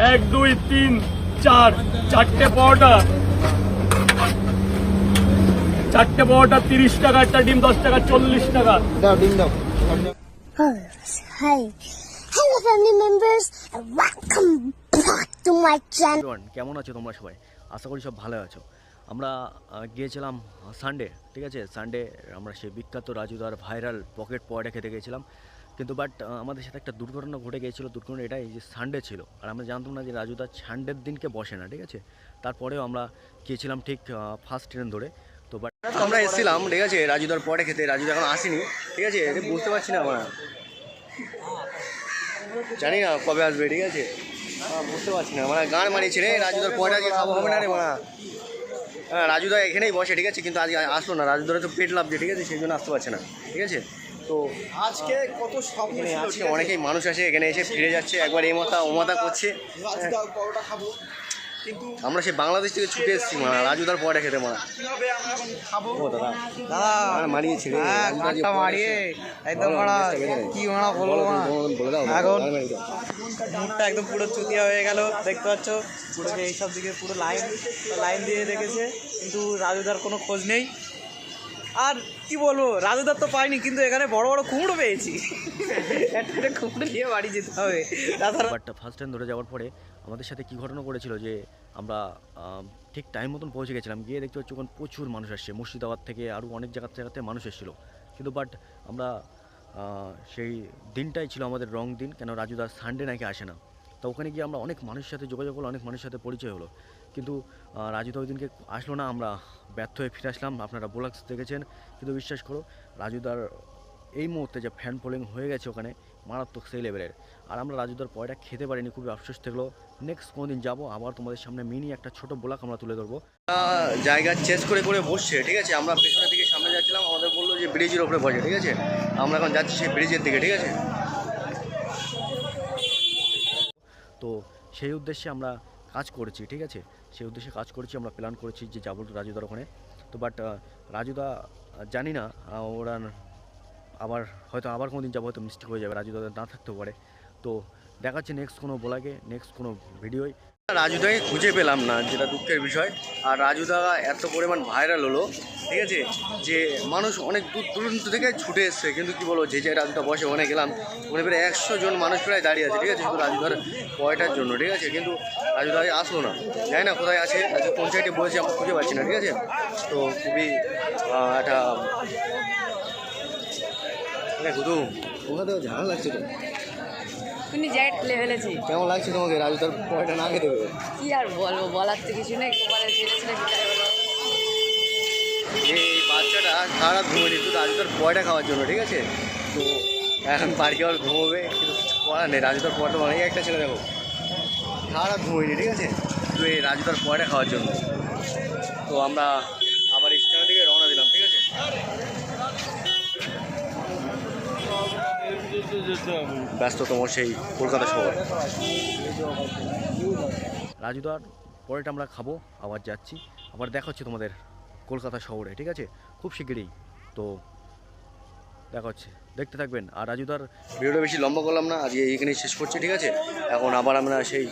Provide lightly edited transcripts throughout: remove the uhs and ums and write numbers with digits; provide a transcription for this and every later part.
1 2 3 4 চারটে পরোটা, 30 টাকা, একটা ডিম 10 টাকা, 40 টাকা। দাও ডিম দাও। Hi. Hello family members and welcome back to my channel. কেমন আছো তোমরা সবাই? আশা করি সব ভালো আছো। আমরা গিয়েছিলাম সানডে, ঠিক আছে? সানডে আমরা সেই বিখ্যাত রাজুদার ভাইরাল পকেট পরোটা খেতে গিয়েছিলাম, কিন্তু বাট আমাদের সাথে একটা দুর্ঘটনা ঘটে গিয়েছিলো। দুর্ঘটনা এটাই যে সানডে ছিল, আর আমরা জানতাম না যে রাজুদা সানডের দিনকে বসে না, ঠিক আছে? তারপরেও আমরা গিয়েছিলাম ঠিক ফার্স্ট ট্রেন ধরে। তো বাট আমরা এসেছিলাম, ঠিক আছে, রাজুদার পরোটা খেতে। রাজুদা এখন আসেনি, ঠিক আছে? বুঝতে পারছি না, আমরা জানি না কবে আসবে, ঠিক আছে? বুঝতে পারছি না, মানে গান মারিয়েছে রে, রাজুদার পয়টা দিয়ে খাবো হবে না রে মারা। হ্যাঁ, রাজুদা এখানেই বসে, ঠিক আছে, কিন্তু আজকে আসলো না। রাজুদার তো পেট লাভছে, ঠিক আছে, সেই জন্য আসতে পারছে না, ঠিক আছে? তো আজকে কত স্বপ্ন ছিল, আজকে অনেকেই মানুষ আসে এখানে, এসে ফিরে যাচ্ছে, একবার এই মাথা ও মাথা করছে। রাজুদা পরোটা খাবো, কিন্তু আমরা সেই বাংলাদেশ থেকে ছুটে এসেছি মারা রাজুদার পয়টা খেতে মারা। কিভাবে আমরা এখন খাবো? ও দাদা দাদা মারিয়েছে রে, কাটটা মারিয়ে একদম মারা কি মারা বলবো না। বলে দাও এখন মুখটা একদম পুরো চুতিয়া হয়ে গেল, দেখতে পাচ্ছ পুরো যে এইসব দিকে পুরো লাইন দিয়ে রেখেছে, কিন্তু রাজুদার কোনো খোঁজ নেই। আর কি বলবো, রাজুদার তো পাইনি, কিন্তু এখানে বড় বড় কুমড়ো পেয়েছি। একটা কুমড়ো নিয়ে বাড়ি যেতে হবে। তাছাড়া বাট ফার্স্ট টাইম ধরে যাওয়ার পরে আমাদের সাথে কী ঘটনা করেছিল যে আমরা ঠিক টাইম মতন পৌঁছে গেছিলাম, গিয়ে দেখতে পাচ্ছি ওখানে প্রচুর মানুষ আসছে, মুর্শিদাবাদ থেকে আরও অনেক জায়গাতে মানুষ এসেছিলো। কিন্তু বাট আমরা সেই দিনটাই ছিল আমাদের রং দিন, কেন রাজুদা সানডে নাকি আসে না। তো ওখানে গিয়ে আমরা অনেক মানুষের সাথে যোগাযোগ হলো, অনেক মানুষের সাথে পরিচয় হলো, কিন্তু রাজুদা ওই দিনকে আসলো না। আমরা ব্যর্থ হয়ে ফিরে আসলাম। আপনারা ব্লগস দেখেছেন, কিন্তু বিশ্বাস করো রাজুদার এই মুহূর্তে যে ফ্যান ফলোয়িং হয়ে গেছে ওখানে মারাত্মক সেই লেভেলের। আর আমরা রাজুদার পয়টা খেতে পারিনি, খুবই আফসোস থাকলো। নেক্সট কোনো দিন যাবো, আবার তোমাদের সামনে মিনি একটা ছোটো ব্লগ আমরা তুলে ধরবো। জায়গা চেঞ্জ করে করে বসছে, ঠিক আছে? আমরা পেছনের দিকে সামনে যাচ্ছিলাম, আমাদের বললো যে ব্রিজের ওপরে বসে, ঠিক আছে? আমরা এখন যাচ্ছি সেই ব্রিজের দিকে, ঠিক আছে? তো সেই উদ্দেশ্যে আমরা কাজ করেছি, ঠিক আছে? সেই উদ্দেশ্যে কাজ করেছি, আমরা প্ল্যান করেছি যে যাবো রাজুদার ওখানে। তো বাট রাজুদা জানি না, ওরা আবার হয়তো আবার কোনো দিন যাবো, হয়তো মিস্টেক হয়ে যাবে, রাজুদা না থাকতেও পারে। তো দেখাচ্ছে নেক্সট কোনো ব্লগে, নেক্সট কোনো ভিডিওয়। রাজুদাকে খুঁজে পেলাম না, যেটা দুঃখের বিষয়। আর রাজুদা এত পরিমাণ ভাইরাল হলো, ঠিক আছে, যে মানুষ অনেক দূর দূরান্ত থেকে ছুটে এসছে। কিন্তু কী বলো, যে রাজুদা বসে ওখানে গেলাম, ওখানে প্রায় 100 জন মানুষ প্রায় দাঁড়িয়ে আছে, ঠিক আছে, শুধু রাজুদার পয়টার জন্য, ঠিক আছে? কিন্তু রাজুদা আসলো না, জানি না কোথায় আছে, আজকে কোন সাইডে বসেছে আমরা খুঁজে পাচ্ছি না, ঠিক আছে? তো খুবই একটা গুদু ওখানে ঝাল লাগছে তো। তুমি জ্যাট লেভেলেছি। কেমন লাগছে তোমাকে রাজুদার পয়টা না খেতে পেরে? কি আর বলবো, বলার তো কিছু নেই। কপালে ছেলে ছেলে বিদায় হলো। এই বাচ্চাটা সারা ঘুমিয়ে দিত রাজুদার পয়টা খাওয়ার জন্য, ঠিক আছে? তো এখন বাড়ি যাওয়ার ঘুমোবে, কিন্তু পড়া নেই। রাজুদার পয়টা মানে একটা ছেলে দেখো সারা ঘুমিয়ে, ঠিক আছে, তো এই রাজুদার পয়টা খাওয়ার জন্য। তো আমরা আবার স্টেশনের দিকে রওনা দিলাম, ঠিক আছে? ব্যস্ততম সেই কলকাতা শহর। রাজুদার পরেটা আমরা খাবো, আবার যাচ্ছি, আবার দেখা হচ্ছে তোমাদের কলকাতা শহরে, ঠিক আছে? খুব শিগগিরই। তো দেখা হচ্ছে, দেখতে থাকবেন। আর রাজুদার ভিডিওটা বেশি লম্বা করলাম না, আজকে এইখানেই শেষ করছি, ঠিক আছে? এখন আবার আমরা সেই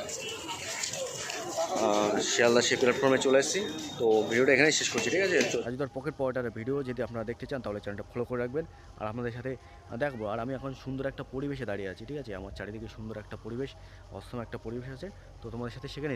শিয়ালদা সেই প্ল্যাটফর্মে চলে এসেছি। তো ভিডিওটা এখানেই শেষ করছি, ঠিক আছে? রাজুদার পকেট পরোটার ভিডিও যদি আপনারা দেখতে চান, তাহলে চ্যানেলটা ফলো করে রাখবেন, আর আপনাদের সাথে দেখবো। আর আমি এখন সুন্দর একটা পরিবেশে দাঁড়িয়ে আছি, ঠিক আছে? আমার চারিদিকে সুন্দর একটা পরিবেশ, অসম একটা পরিবেশ আছে। তো তোমাদের সাথে সেখানে